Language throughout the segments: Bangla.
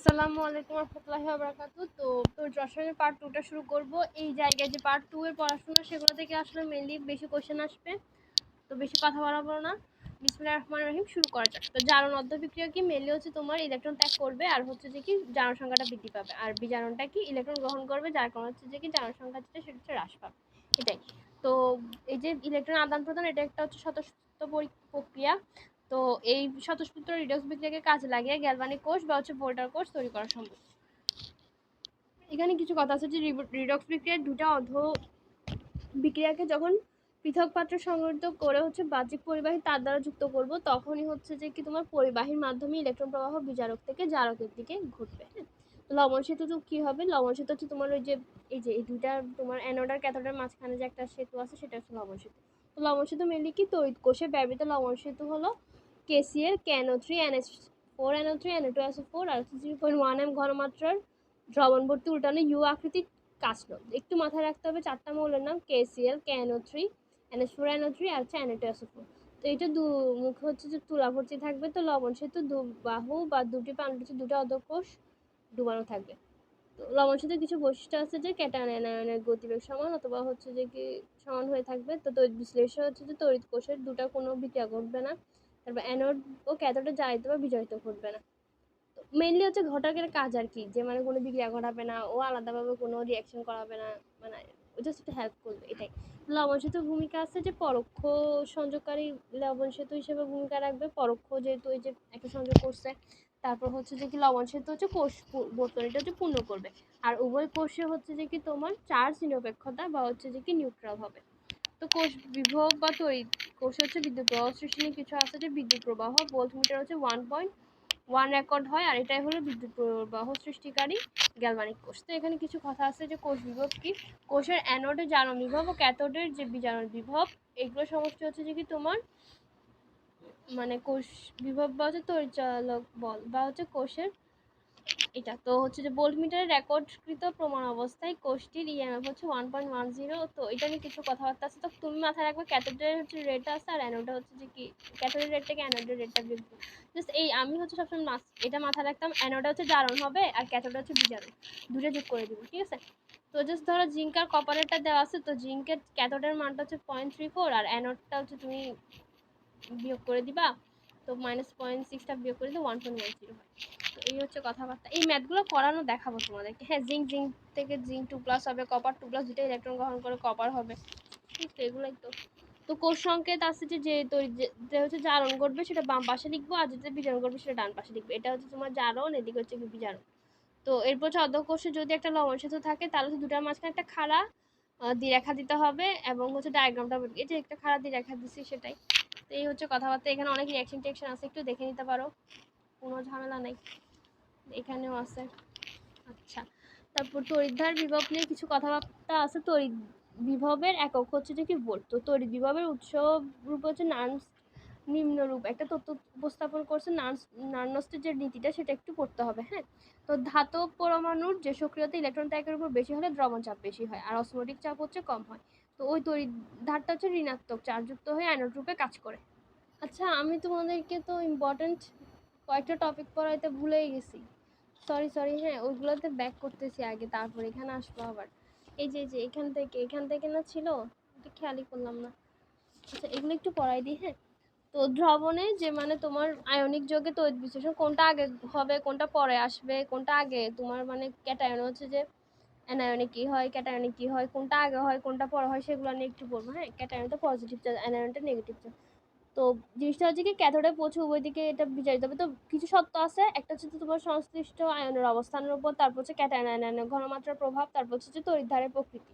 আসসালামু আলাইকুম রহমতুল্লাহি ওয়া বারাকাতুহু। তো রসায়নের পার্ট 2টা শুরু করব। এই জায়গায় যে পার্ট 2 এর পড়াশোনা সেগুলো থেকে আসলে মেইনলি বেশি কোশ্চেন আসবে। তো বেশি কথা বলাবো না। বিসমিল্লাহির রহমানির রহিম, শুরু করা যাক। তো জারণ অর্ধবিক্রিয়া কি? মেইনলি হচ্ছে তোমার ইলেকট্রন ত্যাগ করবে আর হচ্ছে যে কি জারণ সংখ্যাটা বৃদ্ধি পাবে। আর বিজারণটা কি? ইলেকট্রন গ্রহণ করবে, যার কারণে হচ্ছে যে কি জারণ সংখ্যা যেটা সেটা হচ্ছে হ্রাস পাবে। এটাই। তো এই যে ইলেকট্রন আদান প্রদান, এটা একটা হচ্ছে স্বতঃস্ফূর্ত প্রক্রিয়া। তো এই স্বতঃস্ফূর্ত রিডক্স বিক্রিয়াকে কাজে লাগিয়ে গ্যালভানিক কোষ বা হচ্ছে ভোল্টার কোষ তৈরি করা সম্ভব। এখানে কিছু কথা আছে যে রিডক্স বিক্রিয়ার দুটা বিক্রিয়াকে যখন পৃথক পাত্রে সংগঠিত করে হচ্ছে বাহ্যিক পরিবাহী তার দ্বারা যুক্ত করব, তখনই হচ্ছে যে কি তোমার পরিবাহীর মাধ্যমে ইলেকট্রন প্রবাহ বিজারক থেকে জারকের দিকে ঘটবে। হ্যাঁ, তো লবণ সেতু তো কি হবে? লবণ সেতু হচ্ছে তোমার ওই যে এই দুইটা তোমার অ্যানোড আর ক্যাথোডের মাঝখানে যে একটা সেতু আছে সেটা হচ্ছে লবণ সেতু। তো লবণ সেতু মেনলি কি? তড়িৎ কোষে ব্যবহৃত লবণ সেতু হলো KCl, KNO3, NH4, NO3, Na2SO4 আর 0.1 m ঘনমাত্রার দ্রবণ ভর্তি উল্টানো ইউ আকৃতির কাচল। একটু মাথায় রাখতে হবে চারটা মৌলের নাম: KCl, KNO3, NH4NO3 আর হচ্ছে Na2SO4। তো এটা দু মুখ হচ্ছে যে তুলা ভর্তি থাকবে। তো লবণ সেতু দু বাহু বা দুটি প্রান্ত হচ্ছে দুটো অধঃকোষ ডুবানো থাকবে। তো লবণ সেতুর কিছু বৈশিষ্ট্য আছে যে ক্যাটায়ন অ্যানায়নের গতিবেগ সমান অথবা হচ্ছে যে কি সমান হয়ে থাকবে। তো তড়িৎ বিশ্লেষণ হচ্ছে যে তড়িৎ কোষের দুটা কোনো বিক্রিয়া ঘটবে না। তারপর অ্যানোড ও ক্যাথোডে জারিত বা বিজারিত ঘটবে না। মেইনলি হচ্ছে ঘটকের কাজ আর কি, যে মানে কোনো বিক্রিয়া ঘটাবে না, ও আলাদাভাবে কোনো রিয়াকশন করাবে না, মানে জাস্ট একটু হেল্প করবে, এটাই। লবণ সেতুর ভূমিকা আছে যে পরোক্ষ সংযোগকারী লবণ সেতু হিসেবে ভূমিকা রাখবে। পরোক্ষ যেহেতু এই যে একটা সংযোগ করছে, তারপর হচ্ছে যে কি লবণ সেতু হচ্ছে কোষ বর্তনীটা হচ্ছে পূর্ণ করবে। আর উভয় কোষে হচ্ছে যে কি তোমার চার্জ নিরপেক্ষতা বা হচ্ছে যে কি নিউট্রাল হবে। তো কোষ বিভব বা তড়িৎ কোষ হচ্ছে বিদ্যুৎ প্রবাহ সৃষ্টি নিয়ে কিছু আছে যে বিদ্যুৎ প্রবাহ ভোল্টমিটার হচ্ছে 1.1 রেকর্ড হয়, আর এটাই হলো বিদ্যুৎ প্রবাহ সৃষ্টিকারী গ্যালভানিক কোষ। তো এখানে কিছু কথা আছে যে কোষ বিভব কি? কোষের অ্যানোডের জারণ বিভব ও ক্যাথোডের যে বিজারণ বিভব, এগুলো সমষ্টি হচ্ছে যে কি তোমার মানে কোষ বিভব বা হচ্ছে তড়িৎচালক বল বা হচ্ছে কোষের এটা। তো হচ্ছে যে ভোল্টমিটারে রেকর্ডকৃত প্রমাণ অবস্থায় কোষটির ইএমএফ হচ্ছে 1.10। তো এটা নিয়ে কিছু কথাবার্তা আছে। তো তুমি মাথায় রাখবে ক্যাথোডের হচ্ছে রেট আছে আর অ্যানোডটা হচ্ছে যে কি ক্যাথোডের রেট থেকে অ্যানোডের রেটটা বিয়োগ। জাস্ট এই আমি হচ্ছে সবসময় এটা মাথায় রাখতাম, অ্যানোডটা হচ্ছে জারণ হবে আর ক্যাথোডটা হচ্ছে বিজারণ, দুটো যোগ করে দিব, ঠিক আছে। তো জাস্ট ধরো জিঙ্ক আর কপারেরটা দেওয়া আছে। তো জিঙ্কের ক্যাথোডের মানটা হচ্ছে 0.34 আর অ্যানোডটা হচ্ছে তুমি বিয়োগ করে দিবা। তো -0.6টা বিয়োগ করে দিলে 1.10 হয়। তো এই হচ্ছে কথাবার্তা। এই ম্যাথগুলো করানো দেখাবো তোমাদেরকে। হ্যাঁ, জিঙ্ক থেকে জিঙ্ক 2+ হবে, কপার 2+ দুটো ইলেকট্রন গ্রহণ করে কপার হবে। তো এগুলাই তো। তো কোষ সংকেত আছে যে যে হচ্ছে জারণ ঘটবে সেটা বাম পাশে লিখবো, আর যেটা বিজারণ ঘটবে সেটা ডান পাশে লিখবো। এটা হচ্ছে তোমার জারণ, এদিকে হচ্ছে বিজারণ। তো এরপর হচ্ছে অর্ধকোষে যদি একটা লবণ সেতু থাকে তাহলে হচ্ছে দুটার মাঝখানে একটা খাড়া দ্বিরেখা দিতে হবে এবং হচ্ছে ডায়াগ্রামটা এই যে একটা খাড়া দ্বিরেখা দিচ্ছি সেটাই। তো এই হচ্ছে কথাবার্তা। এখানে অনেক রিয়াকশন টিয়াকশন আছে, একটু দেখে নিতে পারো, কোনো ঝামেলা নেই। এখানেও আছে। আচ্ছা, তারপর তড়িৎধার বিভব নিয়ে কিছু কথাবার্তা আছে। তড়িৎ বিভবের একক হচ্ছে যে কি ভোল্ট। তো তড়িৎ বিভবের উৎস রূপ হচ্ছে নার্স নিম্নরূপ একটা তথ্য উপস্থাপন করছে। নার্নস্টের যে নীতিটা সেটা একটু পড়তে হবে। হ্যাঁ, তো ধাতব পরমাণুর যে সক্রিয়তা ইলেকট্রন ত্যাগের উপর বেশি হলে দ্রবণ চাপ বেশি হয় আর অসমোটিক চাপ হচ্ছে কম হয়। তো ওই তড়িৎ ধারটা হচ্ছে ঋণাত্মক চার্জযুক্ত হয়ে অ্যানোড রূপে কাজ করে। আচ্ছা, আমি তোমাদেরকে তো ইম্পর্টেন্ট কয়েকটা টপিক পড়াইতে ভুলেই গেছি। সরি, হ্যাঁ, ওইগুলোতে ব্যাক করতেছি আগে, তারপর এখানে আসবো আবার। এই যে এখান থেকে না ছিল, এটা খেয়ালই করলাম না। আচ্ছা, এগুলো একটু পড়াই দিই। হ্যাঁ, তো দ্রবণে যে মানে তোমার আয়নিক যৌগে তড়িৎ বিশ্লেষণ কোনটা আগে হবে কোনটা পরে আসবে, কোনটা আগে তোমার মানে ক্যাটায়ন হচ্ছে যে অ্যানায়নে কি হয়, ক্যাটায়নে কি হয়, কোনটা আগে হয় কোনটা পরে হয় সেগুলো নিয়ে একটু বলবো। হ্যাঁ, ক্যাটায়ন তো পজিটিভ চার্জ, অ্যানায়নটা নেগেটিভ চার্জ। তো জিনিসটা হচ্ছে কি ক্যাথোডে পৌঁছে উভয় দিকে এটা বিজারিত হবে। তো কিছু সত্য আছে, একটা হচ্ছে তোমার সংশ্লিষ্ট আয়নের অবস্থানের উপর, তারপর হচ্ছে ক্যাটায়ন আয়নের ঘনমাত্রার প্রভাব, তারপর হচ্ছে তড়িৎধারের প্রকৃতি।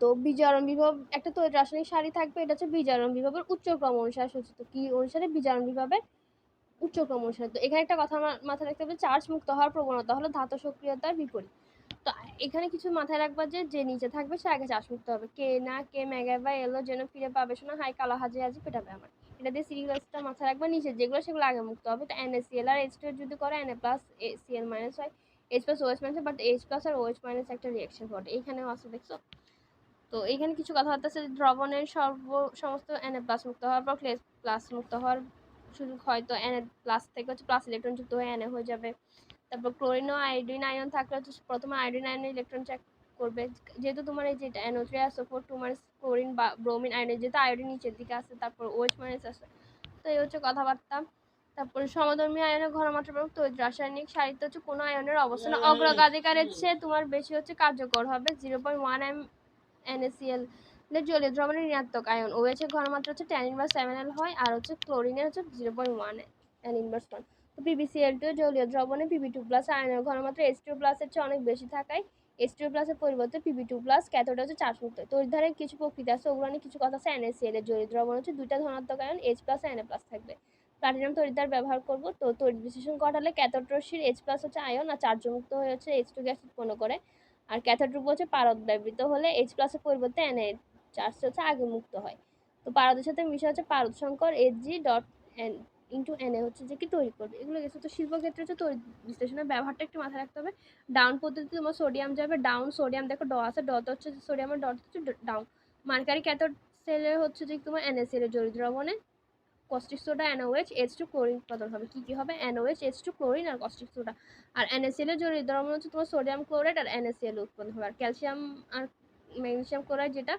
তো বিজারণ বিভব একটা তড়িৎ রাসায়নিক সারি থাকবে, এটা হচ্ছে বিজারণ বিভবের উচ্চক্রম অনুসারে সূচিত। কি অনুসারে? বিজারণ বিভবের উচ্চক্রম অনুসারে। তো এখানে একটা কথা মাথায় রাখতে হবে, চার্জ মুক্ত হওয়ার প্রবণতা হলো ধাতু সক্রিয়তার বিপরীত। তো এখানে কিছু মাথায় রাখবা যে নিচে থাকবে সে আগে চার্জ মুক্ত হবে। কে না কে মেগা বা এলো যেন ফিরে পাবে শোনা, হাই কালো হাজি হাজি পেটাবে আমার। এটা দিয়ে সিরিয়াসটা মাথায় রাখবা। নিচে যেগুলো সেগুলো আগে মুক্ত হবে। তো NaCl আর H2 যদি করে Na+Cl- হয়, H+OH- বাট H+ আর OH- একটা রিয়াকশন ঘটে। এইখানেও আছে, দেখছো? তো এইখানে কিছু কথাবার্তা আছে। দ্রবণের সমস্ত Na+ মুক্ত হওয়ার পর প্লাস মুক্ত হওয়ার সুযোগ হয়। তো Na+ থেকে হচ্ছে প্লাস ইলেকট্রন যুক্ত হয়ে Na হয়ে যাবে। তারপর ক্লোরিন ও আয়োডিন আয়ন থাকলে হচ্ছে প্রথমে আয়োডিন আয়নের ইলেকট্রন চেক করবে, যেহেতু তোমার এই যেটা NO3 SO4 তোমার ক্লোরিন বা ব্রোমিন আয়নের যেহেতু আয়োডিন নিচের দিকে আছে, তারপর OH মাইনাস আছে। তো এই হচ্ছে কথাবার্তা। তারপরে সমধর্মী আয়নের ঘনমাত্রা প্রয়োগ তড়িৎ রাসায়নিক সাহিত্য হচ্ছে কোনো আয়নের অবস্থান অগ্রাধিকারের চেয়ে তোমার বেশি হচ্ছে কার্যকর হবে। 0.1 NaCl জলীয় দ্রবণের ঋণাত্মক আয়ন। OH এর ঘনমাত্রা হচ্ছে tan ইনভার্স 7L হয়, আর হচ্ছে ক্লোরিনের হচ্ছে 0.1 N ইনভার্স 1। তো PbCl2 জলীয় দ্রবণে Pb2+ আয়নের ঘনমাত্রা H2+ এর চেয়ে অনেক বেশি থাকায় H2+ এর পরিবর্তে Pb2+ ক্যাথোডে হচ্ছে চার্জমুক্ত। তড়িৎধারের কিছু প্রকৃতি আছে, ওগুলো নিয়ে কিছু কথা আছে। NaCl এর জলীয় দ্রবণ হচ্ছে দুইটা ধনাত্মক আয়ন H+ আর Na+ থাকবে। প্লাটিনাম তড়িৎদ্বার ব্যবহার করব। তো তড়িৎ বিশ্লেষণ ঘটালে ক্যাথোড রশ্মির H+ হচ্ছে আয়ন আর চার্জমুক্ত হয়ে হচ্ছে H2 গ্যাস উৎপন্ন করে। আর ক্যাথোড রূপ হচ্ছে পারদ ব্যবহৃত হলে H+ এর পরিবর্তে Na চার্জ হচ্ছে আগে মুক্ত হয়। তো পারদের সাথে মিশে হচ্ছে পারদ সংকর Hg.n ইন্টু Na হচ্ছে যে কি তৈরি করবে। এগুলো গেছে। তো শিল্পক্ষেত্রে হচ্ছে তড়িৎ বিশ্লেষণের ব্যবহারটা একটু মাথায় রাখতে হবে। ডাউন পদ্ধতিতে তোমার সোডিয়াম যাবে, ডাউন সোডিয়াম দেখো ড আছে, ডতে হচ্ছে সোডিয়ামের ডট হচ্ছে ডাউন। মার্কারি ক্যাথোড সেলের হচ্ছে যে তোমার NaCl এর জলীয় দ্রবণে caustic soda NaOH H2 chlorine উৎপাদন হবে। কি কি হবে? NaOH H2 ক্লোরিন আর কস্টিক সোডা। আর NaCl এর জলীয় দ্রবণ হচ্ছে তোমার সোডিয়াম ক্লোরাইড আর NaCl উৎপন্ন হবে। আর ক্যালসিয়াম আর ম্যাগনেসিয়াম ক্লোরাইড যেটা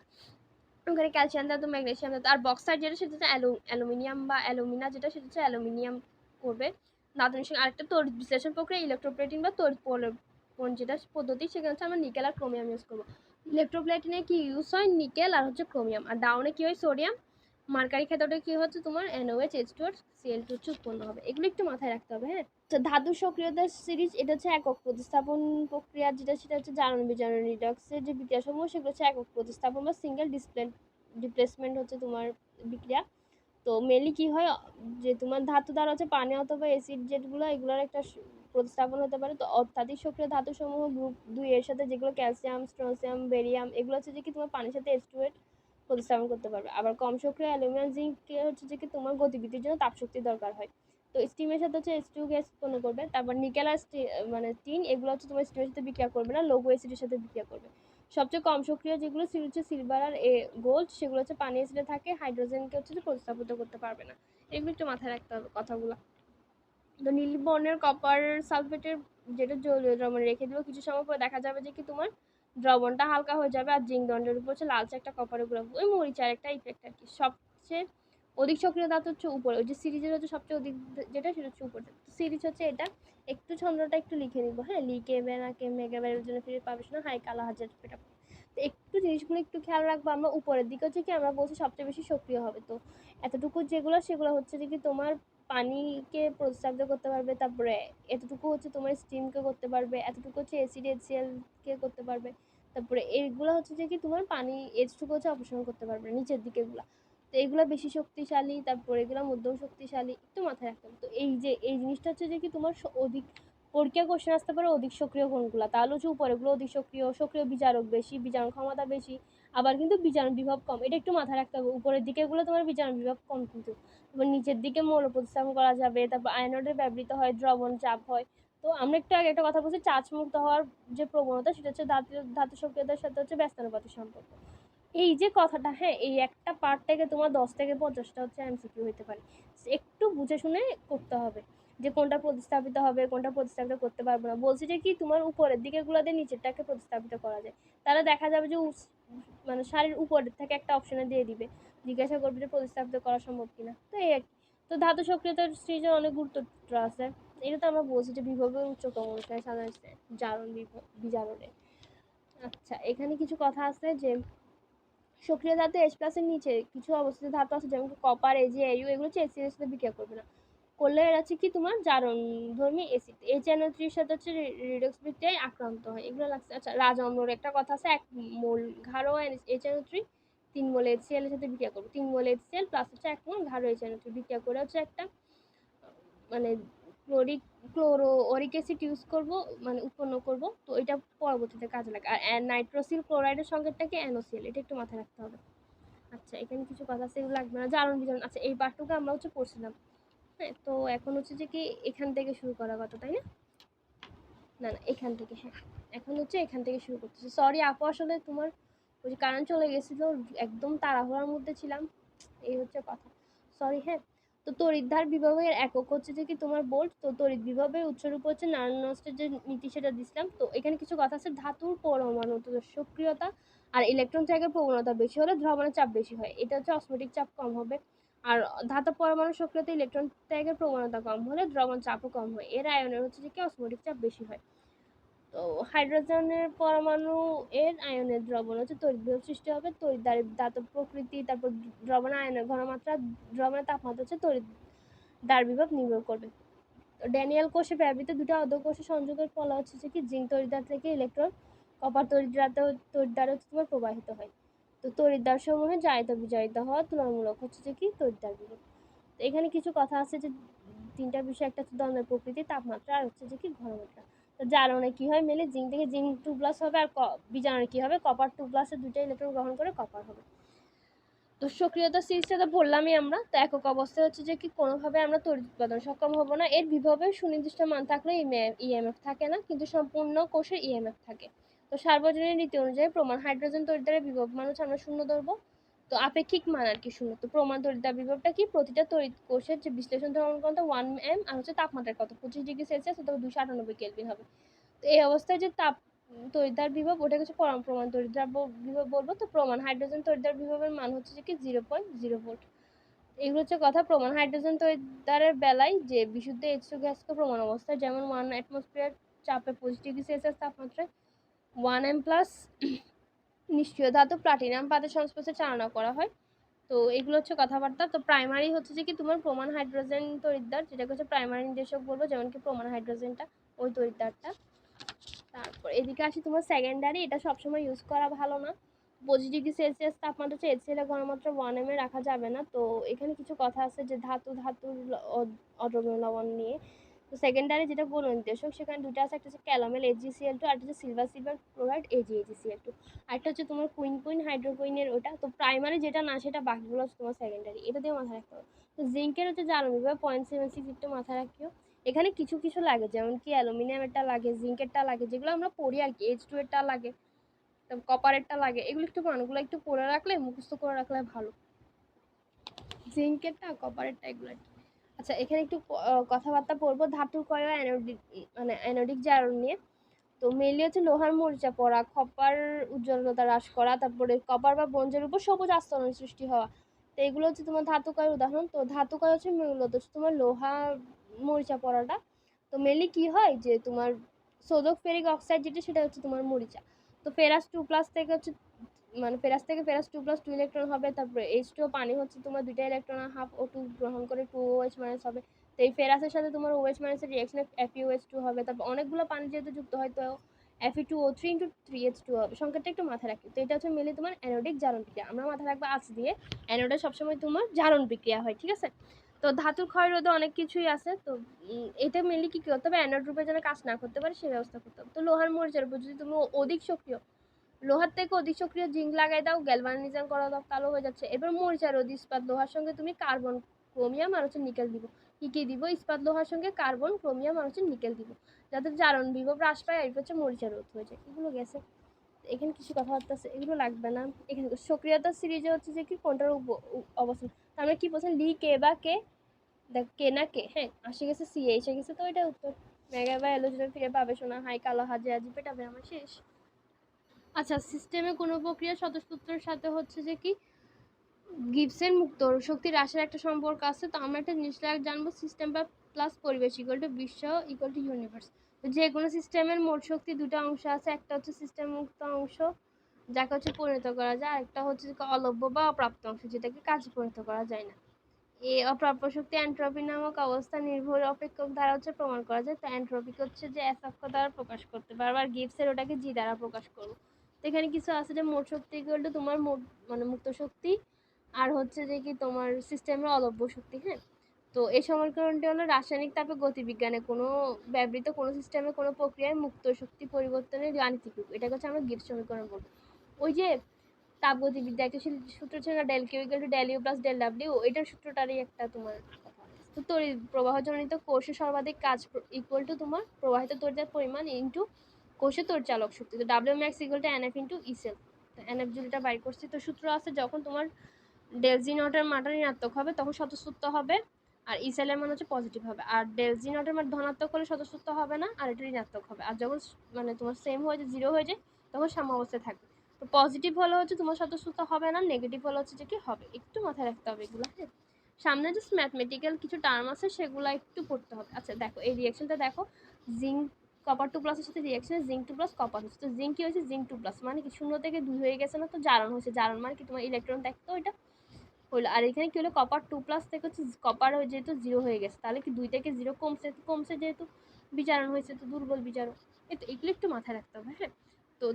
ওখানে ক্যালসিয়াম দাও তো ম্যাগনেসিয়াম দাও। আর বক্সাইড যেটা সেটা হচ্ছে অ্যালুমিনিয়াম বা অ্যালুমিনা যেটা সেটা হচ্ছে অ্যালুমিনিয়াম করবে। ধাতুর সঙ্গে আরেকটা তড়িৎ বিশ্লেষণ প্রক্রিয়া ইলেকট্রোপ্লেটিন বা তড়িৎ পরিবহন যেটা পদ্ধতি, সেখানে হচ্ছে আমরা নিকেল আর ক্রোমিয়াম ইউজ করবো। ইলেকট্রোপ্লেটিনে কি ইউজ হয়? নিকেল আর হচ্ছে ক্রোমিয়াম। আর ডাউনে কি হয়? সোডিয়াম। মার্কারি ক্ষেত্রে কি হচ্ছে তোমার NaOH H2 আর Cl2 হচ্ছে উৎপন্ন হবে। এগুলো একটু মাথায় রাখতে হবে। হ্যাঁ, তো ধাতু সক্রিয়তা সিরিজ এটা হচ্ছে একক প্রতিস্থাপন প্রক্রিয়া, যেটা সেটা হচ্ছে জারণ বিজারণ রিডক্সের যে বিক্রিয়াসমূহ সেগুলো হচ্ছে একক প্রতিস্থাপন বা সিঙ্গেল ডিসপ্লেসমেন্ট হচ্ছে তোমার বিক্রিয়া। তো মেনলি কি হয় যে তোমার ধাতু দ্বারা হচ্ছে পানি অথবা অ্যাসিড যেগুলো এগুলোর একটা প্রতিস্থাপন হতে পারে। তো অত্যাধিক সক্রিয় ধাতু সমূহ গ্রুপ 2 এর সাথে যেগুলো ক্যালসিয়াম স্ট্রোনসিয়াম বেরিয়াম এগুলো হচ্ছে যে কি তোমার পানির সাথে H2 এর প্রতিস্থাপন করতে পারবে। আবার কম সক্রিয় অ্যালুমিনিয়াম জিঙ্কে হচ্ছে যে কি তোমার গতিবিধির জন্য তাপশক্তির দরকার হয়। তো স্টিমের সাথে হচ্ছে H2 গ্যাস উৎপন্ন করবে। তারপর নিকেল আর মানে টিন এগুলো হচ্ছে তোমার স্টিমের সাথে বিক্রিয়া করবে না, লৌহ অ্যাসিডের সাথে বিক্রিয়া করবে। সবচেয়ে কম সক্রিয় যেগুলো হচ্ছে সিলভার আর গোল্ড, সেগুলো হচ্ছে পানি অ্যাসিডে থাকে, হাইড্রোজেনকে হচ্ছে প্রতিস্থাপিত করতে পারবে না। এগুলো একটু মাথায় রাখতে হবে কথাগুলো। তো নীল বর্ণের কপার সালফেটের যেটা জলীয় দ্রবণ রেখে দিল, কিছু সময় পর দেখা যাবে যে কি তোমার দ্রবণটা হালকা হয়ে যাবে আর জিঙ্ক দণ্ডের উপর হচ্ছে লালচে একটা কপারের গুঁড়া, ওই মরিচার একটা ইফেক্ট আর কি। সবচেয়ে অধিক সক্রিয় ধাতু হচ্ছে উপরে, ওই যে সিরিজের হচ্ছে সবচেয়ে অধিক যেটা সেটা হচ্ছে উপরে। সিরিজ হচ্ছে এটা। একটু ছন্দটা একটু লিখে নিব। হ্যাঁ, লিখে বেড়াকে মেঘে বেড়ার জন্য ফিরে পাবিস না, হাই কালা হাজার পেটা। তো একটু জিনিসগুলো একটু খেয়াল রাখবো। আমরা উপরের দিকে হচ্ছে কি আমরা বলছি সবচেয়ে বেশি সক্রিয় হবে। তো এতটুকু যেগুলো সেগুলো হচ্ছে যে কি তোমার পানিকে প্রতিস্থাপিত করতে পারবে, তারপরে এতটুকু হচ্ছে তোমার স্টিমকে করতে পারবে, এতটুকু হচ্ছে অ্যাসিড HCl কে করতে পারবে, তারপরে এইগুলো হচ্ছে যে কি তোমার পানি H2 হচ্ছে অপসারণ করতে পারবে নিচের দিকে এগুলা। তো এগুলো বেশি শক্তিশালী, তারপরে এগুলো মধ্যম শক্তিশালী, একটু মাথায় রাখতে হবে। তো এই যে এই জিনিসটা হচ্ছে যে কি তোমার অধিক পরীক্ষা কোশ্চেন আসতে পারে অধিক সক্রিয় কোনগুলা, তাহলে হচ্ছে উপরেগুলো অধিক সক্রিয়, সক্রিয় বিজারক বেশি, বিজারণ ক্ষমতা বেশি, আবার কিন্তু বিজারণ বিভব কম। এটা একটু মাথায় রাখতে হবে। উপরের দিকে এগুলো তোমার বিজারণ বিভব কম, কিন্তু তারপর নিচের দিকে মৌল প্রতিস্থাপন করা যাবে। তারপর আয়নোডে ব্যবহৃত হয়, দ্রবণ চাপ হয়। তো আমরা একটু আগে একটা কথা বলছি, চার্জ মুক্ত হওয়ার যে প্রবণতা সেটা হচ্ছে ধাতু সক্রিয়তার সাথে হচ্ছে ব্যস্তানুপাতিক সম্পর্ক। এই যে কথাটা, হ্যাঁ, এই একটা পার্ট থেকে তোমার 10 থেকে 50টা হচ্ছে MCQ হইতে পারে। একটু বুঝে শুনে করতে হবে যে কোনটা প্রতিস্থাপিত হবে, কোনটা প্রতিস্থাপিত করতে পারবো না। বলছি যে কি তোমার উপরের দিকে গুলাতে নিচেরটাকে প্রতিস্থাপিত করা যায়। তাহলে দেখা যাবে যে মানে শাড়ির উপরের থেকে একটা অপশনে দিয়ে দিবে, জিজ্ঞাসা করবে যে প্রতিস্থাপিত করা সম্ভব কিনা। তো এই আর কি। তো ধাতু সক্রিয়তার সৃজনে অনেক গুরুত্ব আছে। এটা তো আমরা বলছি যে বিভবে উচ্চতম অনুসারে সাজাইছে জারণ বিজারণে। আচ্ছা, এখানে কিছু কথা আছে যে সক্রিয় ধাতু H+ এর নিচে কিছু অবস্থিত ধাতু আছে, যেমন কপার Ag Au, এগুলো হচ্ছে HCl এর সাথে বিক্রিয়া করবে না, করলে এরা হচ্ছে কি তোমার জারণধর্মী অ্যাসিড HNO3 এর সাথে হচ্ছে রিডক্স বিক্রিয়ায় আক্রান্ত হয়। এগুলো লাগছে। আচ্ছা, রাজঅম্লের একটা কথা আছে, 1 মোল ঘাড় HNO3 3 মোল HCl এর সাথে বিক্রিয়া করবে। 3 মোল HCl প্লাস হচ্ছে 1 মোল ঘাড় HNO3 বিক্রিয়া করে হচ্ছে একটা মানে ক্লোরোরিক অ্যাসিড ইউজ করব, মানে উৎপন্ন করব। তো এটা পরবর্তীতে কাজে লাগে। আর নাইট্রোসিল ক্লোরাইডের সংকেতটা কি NaCl, এটা একটু মাথায় রাখতে হবে। আচ্ছা, এখানে কিছু কথা আছে, এগুলো লাগবে না। জারণ বিজারণ, আচ্ছা এই পার্টটুকু আমরা হচ্ছে পড়ছিলাম। হ্যাঁ, তো এখন হচ্ছে যে কি এখান থেকে শুরু করা কথা, তাই না? না না, এখান থেকে। হ্যাঁ, এখন হচ্ছে এখান থেকে শুরু করতেছি। সরি আপু, আসলে তোমার ওই যে কারেন্ট চলে গেছিল, একদম তাড়াহুড়ার মধ্যে ছিলাম, এই হচ্ছে কথা। সরি। হ্যাঁ, তো তড়িৎধার বিভবের একক হচ্ছে যে কি তোমার ভোল্ট। তো তড়িৎ বিভবের উৎসরূপ হচ্ছে নার্নস্টের যে নীতি সেটা দিছিলাম। তো এখানে কিছু কথা আছে, ধাতুর পরমাণু তো সক্রিয়তা আর ইলেকট্রন ত্যাগের প্রবণতা বেশি হলে দ্রবণের চাপ বেশি হয়, এটা হচ্ছে অসমোটিক চাপ কম হবে। আর ধাতব পরমাণু সক্রিয়তা ইলেকট্রন ত্যাগের প্রবণতা কম হলে দ্রবণ চাপও কম হয়, এর আয়নের হচ্ছে যে কি অসমোটিক চাপ বেশি হয়। তো হাইড্রোজেনের পরমাণু এর আয়নের দ্রবণ হচ্ছে তড়িৎ বিভব সৃষ্টি হবে, তড়িৎ ধাতব প্রকৃতি, তারপর দ্রবণ আয়নের ঘনমাত্রা, দ্রবণের তাপমাত্রা হচ্ছে তড়িৎ দ্বার বিভব নির্ভর করবে। ড্যানিয়েল কোষে ব্যবহৃত দুটো অর্ধকোষে সংযোগের ফলে হচ্ছে যে কি জিঙ্ক তড়িৎদ্বার থেকে ইলেকট্রন কপার তড়িৎদ্বার হচ্ছে তোমার প্রবাহিত হয়। তো তড়িৎদ্বার সমূহে জারিত বিজারিত হওয়া তুলনামূলক হচ্ছে যে কি তড়িৎদ্বার বিভব। তো এখানে কিছু কথা আছে যে তিনটা বিষয়, একটা হচ্ছে দ্বন্দ্বের প্রকৃতি, তাপমাত্রা, আর হচ্ছে যে কি ঘনমাত্রা। তো জারণে কি হয়, মেলে জিঙ্ক থেকে জিঙ্ক 2+ হবে, আর বিজারণে কি হবে, কপার 2+-এর দুটো ইলেকট্রন গ্রহণ করে কপার হবে। তো সক্রিয়তা সিরিজটা তো বললামই আমরা। তো একক অবস্থায় হচ্ছে যে কি কোনোভাবে আমরা তড়িৎ উৎপাদন সক্ষম হব না, এর বিভবের সুনির্দিষ্ট মান থাকলে ইএমএফ থাকে না, কিন্তু সম্পূর্ণ কোষের ইএমএফ থাকে। তো সার্বজনীন রীতি অনুযায়ী প্রমাণ হাইড্রোজেন তড়িৎদ্বারের বিভব মান হচ্ছে আমরা 0 ধরবো। তো আপেক্ষিক মান আর কি 0। তো প্রমাণ তড়িৎদ্বার বিভবটা কি, প্রতিটা তড়িৎ কোষের যে বিশ্লেষণ ধর্ম কত 1 m, আর হচ্ছে তাপমাত্রা কত 25 ডিগ্রি সেলসিয়াস অথবা 298 কেলভিন হবে। তো এই অবস্থায় যে তাপ তড়িৎদ্বার বিভব ওটা হচ্ছে প্রমাণ তড়িৎদ্বার বিভব বলবো। তো প্রমাণ হাইড্রোজেন তড়িৎদ্বার বিভবের মান হচ্ছে যে কি 0.0 ভোল্ট। এগুলো হচ্ছে কথা। প্রমাণ হাইড্রোজেন তড়িৎদ্বারের বেলায় যে বিশুদ্ধ H2 গ্যাসকে প্রমাণ অবস্থায় যেমন 1 অ্যাটমসফিয়ার চাপে 25 ডিগ্রি সেলসিয়াস তাপমাত্রায় 1 m প্লাস নিষ্ক্রিয় ধাতু প্লাটিনাম পাতের সংস্পর্শে চালনা করা হয়। তো এগুলো হচ্ছে কথাবার্তা। তো প্রাইমারি হচ্ছে যে কি তোমার প্রমাণ হাইড্রোজেন তড়িৎদ্বার, যেটাকে হচ্ছে প্রাইমারি নির্দেশক বলবো, যেমন কি প্রমাণ হাইড্রোজেনটা ওই তড়িৎদ্বারটা। তারপর এদিকে আসি তোমার সেকেন্ডারি, এটা সবসময় ইউজ করা ভালো না। 25 ডিগ্রি সেলসিয়াস তাপমাত্রা হচ্ছে HCl এর ঘনমাত্রা 1 m রাখা যাবে না। তো এখানে কিছু কথা আছে যে ধাতুর অদ্রবণীয় লবণ নিয়ে। তো সেকেন্ডারি যেটা বলল নির্দেশক, সেখানে দুটো আছে, একটা হচ্ছে ক্যালামেল AgCl2, আর একটা হচ্ছে সিলভার ক্লোরাইড AgAgCl2, আর একটা হচ্ছে তোমার কুইন হাইড্রোকুইনের ওটা। তো প্রাইমারি যেটা না সেটা বাকিগুলো হচ্ছে তোমার সেকেন্ডারি, এটা দিয়ে মাথায় রাখতে হবে। তো জিঙ্কের হচ্ছে জ্বালানি বিভাগ 0.76 একটু মাথায় রাখিও। এখানে কিছু কিছু লাগে, যেমন কি অ্যালুমিনিয়ামেরটা লাগে, জিঙ্কেরটা লাগে, যেগুলো আমরা পড়ি আর কি, H2 এরটা লাগে, কপারেরটা লাগে, এগুলো একটু মানগুলো একটু পড়ে রাখলে, মুখস্থ করে রাখলে ভালো, জিঙ্কেরটা কপারেরটা এগুলো। আচ্ছা, এখানে একটু কথাবার্তা পড়বো ধাতুর ক্ষয় অ্যানোডিক মানে অ্যানোডিক জারণ নিয়ে। তো মেনলি হচ্ছে লোহার মরিচা পড়া, কপার উজ্জ্বলতা হ্রাস করা, তারপরে কপার বা ব্রোঞ্জের উপর সবুজ আস্তরণ সৃষ্টি হওয়া। তো এগুলো হচ্ছে তোমার ধাতুক্ষয়ের উদাহরণ। তো ধাতুক্ষয় হচ্ছে মূলত তোমার লোহা মরিচা পড়াটা। তো মেনলি কি হয় যে তোমার সোডিয়াম ফেরিক অক্সাইড যেটা, সেটা হচ্ছে তোমার মরিচা। তো ফেরাস 2+ থেকে হচ্ছে মানে ফেরাস 2+2 ইলেকট্রন হবে। তারপরে H2O পানি হচ্ছে তোমার দুইটা ইলেকট্রন হাফ O2 গ্রহণ করে 2OH মাইনাস হবে। তো এই ফেরাসের সাথে তোমার OH মাইনাসের রিঅ্যাকশনে FeOH2 হবে। তারপর অনেকগুলো পানি যেহেতু যুক্ত হয়, তো Fe2O3 × 3H2 হবে। সংখ্যাটা একটু মাথায় রাখি। তো এটা হচ্ছে মেনলি তোমার অ্যানোডিক জারণ বিক্রিয়া, আমরা মাথায় রাখবো আঁচ দিয়ে। অ্যানোডে সবসময় তোমার জারণ বিক্রিয়া হয়, ঠিক আছে। তো ধাতুর ক্ষয় রোধে অনেক কিছুই আছে। তো এটা মেনলি কি করতে হবে, অ্যানোড রূপে যেন কাজ না করতে পারে সেই ব্যবস্থা করতে হবে। তো লোহার মরিচার উপর যদি তুমি অধিক সক্রিয়, লোহার থেকে অধিক সক্রিয় জিঙ্ক লাগাই দাও, গ্যালভানিজম করা দাও, কালো হয়ে যাচ্ছে। এবার মরিচা রোধ ইস্পাত লোহার সঙ্গে তুমি কার্বন ক্রোমিয়াম আর হচ্ছে নিকেল দিব। কি দিব, ইস্পাত লোহার সঙ্গে কার্বন ক্রোমিয়াম আর হচ্ছে নিকেল দিব, যাতে জারণ বিভব হ্রাস পায়, আর হচ্ছে মরিচা রোধ হয়ে যায়। এগুলো গেছে। এখানে কিছু কথাবার্তা আছে, এগুলো লাগবে না। এখানে সক্রিয়তা সিরিজে হচ্ছে যে কি কোনটার অবস্থান, তার মানে কি বলছেন, লি কে বা কে, দেখ কে না কে, হ্যাঁ আসে গেছে সি এসে গেছে, তো এটা উত্তর। মেগা বা এলোজিনে ফিরে পাবে শোনা, হাই কালো হাজে আজি পেটাবে আমার শেষ। আচ্ছা, সিস্টেমে কোনো প্রক্রিয়া স্বতঃস্ফূর্তের সাথে হচ্ছে যে কি গিবসের মুক্ত শক্তি হ্রাসের একটা সম্পর্ক আছে। তো আমরা একটা জিনিস জানবো, সিস্টেম বা প্লাস পরিবেশ বিশ্ব ইউনিভার্স। তো যে কোনো সিস্টেমের মোট শক্তি দুটো অংশ আছে, একটা হচ্ছে সিস্টেম মুক্ত অংশ যাকে হচ্ছে পরিণত করা যায়, আরেকটা হচ্ছে অলভ্য বা অপ্রাপ্ত অংশ যেটাকে কাজে পরিণত করা যায় না। এই অপ্রাপ্য শক্তি এন্ট্রপি নামক অবস্থা নির্ভর অপেক্ষক দ্বারা হচ্ছে প্রমাণ করা যায়। তো এন্ট্রপিকে হচ্ছে যে এস অক্ষ দ্বারা প্রকাশ করতে পারবো, আর গিবসের ওটাকে জি দ্বারা প্রকাশ করবো। তো এখানে কিছু আছে যে মোট শক্তি তোমার মোট মানে মুক্ত শক্তি, আর হচ্ছে যে কি তোমার সিস্টেমের অলভ্য শক্তি, হ্যাঁ। তো এই সমীকরণটি হলো রাসায়নিক তাপে গতিবিজ্ঞানে কোনো ব্যবহৃত কোনো সিস্টেমে কোনো প্রক্রিয়ায় মুক্ত শক্তি পরিবর্তনের গাণিতিক রূপ, এটাকে হচ্ছে আমরা গিবস সমীকরণ বলবো। ওই যে তাপগতিবিদ্যা একটা সূত্র ছিল না, del Q equal to del U plus del W, এটার সূত্রটারই একটা তোমার কথা। তো তড়িৎ প্রবাহজনিত কোষে সর্বাধিক কাজ ইকুয়াল টু তোমার প্রবাহিত তড়িতের পরিমাণ ইন্টু কোষে তড়িৎচালক শক্তি। তো W max equal to NF into E cell. তো এনএফ জুলিটা বাই করছি। তো সূত্র আছে, যখন তোমার ডেল জি নটের মানটা ঋণাত্মক হবে তখন স্বতঃস্ফূর্ত হবে, আর ই সেলের মান হচ্ছে পজিটিভ হবে। আর ডেল জি নটের মান ধনাত্মক হলে স্বতঃস্ফূর্ত হবে না, আর এটা ঋণাত্মক হবে। আর যখন মানে তোমার সেম হয়ে যায়, জিরো হয়ে যায়, তখন সাম্যাবস্থায় থাকবে। তো পজিটিভ হলে হচ্ছে তোমার স্বতঃস্ফূর্ত হবে না, নেগেটিভ হলে হচ্ছে যে কি হবে, একটু মাথায় রাখতে হবে এগুলো। হ্যাঁ, সামনে জাস্ট ম্যাথমেটিক্যাল কিছু টার্ম আছে সেগুলো একটু পড়তে হবে। আচ্ছা দেখো এই রিয়াকশনটা দেখো, জিঙ্ক কপার 2 প্লাসের সাথে রিয়াকশনে জিঙ্ক 2 প্লাস কপার হচ্ছে। তো জিঙ্ক কি হয়েছে, জিঙ্ক 2 প্লাস মানে কি 0 থেকে 2 হয়ে গেছে না, তো জারণ হয়েছে। জারণ মানে কি তোমার ইলেকট্রন দেখতো ওইটা হলো। আর এখানে কি হলো, কপার 2 প্লাস থেকে হচ্ছে কপার যেহেতু 0 হয়ে গেছে, তাহলে কি 2 থেকে 0 কমছে, কমছে যেহেতু বিজারণ হয়েছে, তো দুর্বল বিজারণ। এগুলো একটু মাথায় রাখতে হবে। হ্যাঁ, তো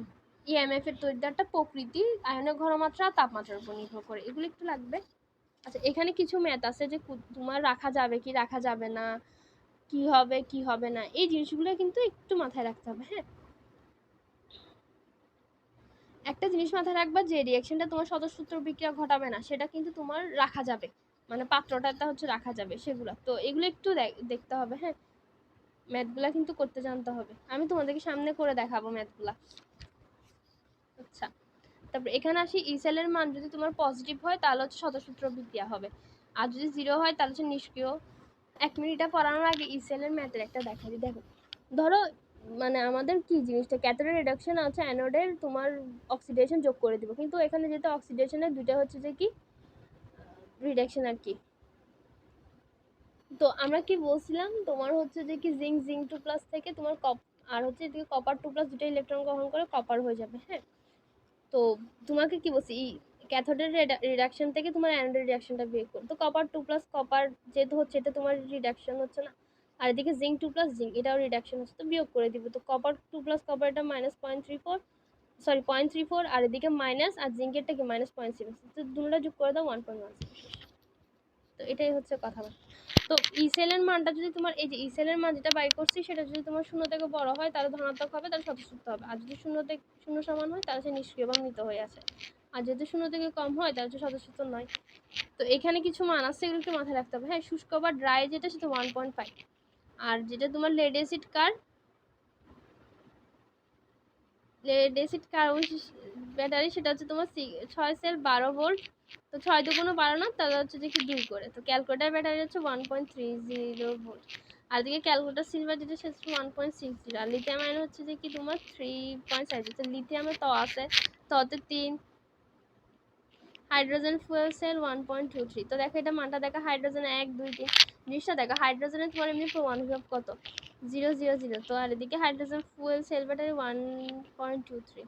ইএমএফ এর তড়িৎদ্বারটা প্রকৃতি, আয়নের ঘনমাত্রা, তাপমাত্রার উপর নির্ভর করে, এগুলো একটু লাগবে। আচ্ছা এখানে কিছু ম্যাথ আছে যে তোমার রাখা যাবে কি রাখা যাবে না, কি হবে কি হবে না, এই জিনিসগুলো কিন্তু একটু মাথায় রাখতে হবে। হ্যাঁ, একটা জিনিস মাথায় রাখবা, যে রিঅ্যাকশনটা তোমার স্বতঃস্ফূর্ত বিক্রিয়া ঘটাবে না সেটা কিন্তু তোমার রাখা যাবে, মানে পাত্রটা হচ্ছে রাখা যাবে সেগুলো। তো এগুলো একটু দেখতে হবে। হ্যাঁ, ম্যাথগুলা কিন্তু করতে জানতে হবে। আমি তোমাদেরকে সামনে করে দেখাবো ম্যাথগুলা। আচ্ছা, তারপর এখানে আসি, ই সেলের মান যদি তোমার পজিটিভ হয় তাহলে হচ্ছে স্বতঃস্ফূর্ত বিক্রিয়া হবে, আর যদি জিরো হয় তাহলে হচ্ছে নিষ্ক্রিয়। 1 মিনিটটা পড়ানোর আগে ই সেলের ম্যাথের একটা দেখা দিই। দেখো ধরো মানে আমাদের কি জিনিসটা, ক্যাথোডের রিডাকশন আছে, অ্যানোডের তোমার অক্সিডেশন যোগ করে দিব, কিন্তু এখানে যেটা অক্সিডেশনের দুইটা হচ্ছে যে কি রিডাকশন আর কি। তো আমরা কি বলছিলাম, তোমার হচ্ছে যে কি জিঙ্ক জিঙ্ক 2 প্লাস থেকে তোমার আর হচ্ছে এদিকে কপার 2 প্লাস দুটো ইলেকট্রন গ্রহণ করে কপার হয়ে যাবে। হ্যাঁ, তো তোমাকে কি বলছি, ক্যাথোডের রিডাকশন থেকে তোমার অ্যানোডের রিডাকশনটা বের করো। তো কপার 2 প্লাস কপার যেহেতু হচ্ছে, এটা তোমার রিডাকশন হচ্ছে না, আর এদিকে জিঙ্ক 2 প্লাস জিঙ্ক এটাও রিডাকশন হচ্ছে, তো বিয়োগ করে দিব। তো কপার 2 প্লাস কপার এটা -0.34, সরি 0.34, আর এদিকে মাইনাস, আর জিঙ্কেরটা কি -0.7, তো দুটোটা যোগ করে দাও 1.1। তো এটাই হচ্ছে কথা। তো ই সেলের মানটা যদি তোমার, এই যে ই সেলের মান যেটা বাই করছি সেটা যদি তোমার 0 থেকে বড় হয় তাহলে ধনাত্মক হবে, তাহলে স্বতঃস্ফূর্ত হবে। আর যদি 0 সমান হয় তাহলে সে নিষ্ক্রিয় বা মৃত হয়ে আছে। আর যদি 0 থেকে কম হয় তাহলে হচ্ছে স্বতঃস্ফূর্ত নয়। তো এখানে কিছু মান আছে, এগুলো একটু মাথায় রাখতে হবে। হ্যাঁ, শুষ্ক বা ড্রাই যেটা সেটা 1.5, আর যেটা তোমার লেড অ্যাসিড কার্বন ব্যাটারি সেটা হচ্ছে তোমার 6 সেল 12 ভোল্ট। তো 6 দুগুণ 12 না, তাহলে হচ্ছে যে কি 2 করে। তো ক্যালকুলেটর ব্যাটারি হচ্ছে 1.30 ভোল্ট। আর দিকে ক্যালকুলেটর সিলভার যেটা সেটা 1.60, আর লিথিয়াম আয়ন হচ্ছে যে কি তোমার 3.5। তো লিথিয়ামে তো আছে, ততে 3, হাইড্রোজেন ফুয়েল সেল 1.23। তো দেখো এটা মানটা দেখো, হাইড্রোজেন 1 2 3, জিনিসটা দেখো হাইড্রোজেনের তোমার এমনি প্রমাণ কত 0 0 0। তো আর এদিকে হাইড্রোজেন ফুয়েল সেল ব্যাটারি 1.23,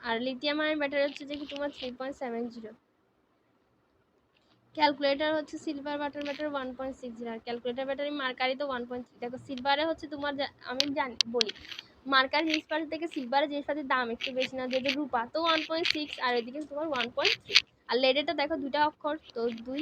আর লিথিয়াম আয়ন ব্যাটারি হচ্ছে যে কি তোমার 3.70। ক্যালকুলেটর হচ্ছে সিলভার বাটার ব্যাটারি 1.60, আর ক্যালকুলেটর ব্যাটারি মার্কারি তো 1.3। দেখো সিলভারে হচ্ছে তোমার আমি জানি বলি, মার্কার জিনিসপাতি থেকে সিলভারের জিনিসপাতির দাম একটু বেশি না, যেহেতু রূপা তো 1.6, আর এদিকে তোমার 1.3। আর লেডেটা দেখো দুইটা অক্ষর তো 2।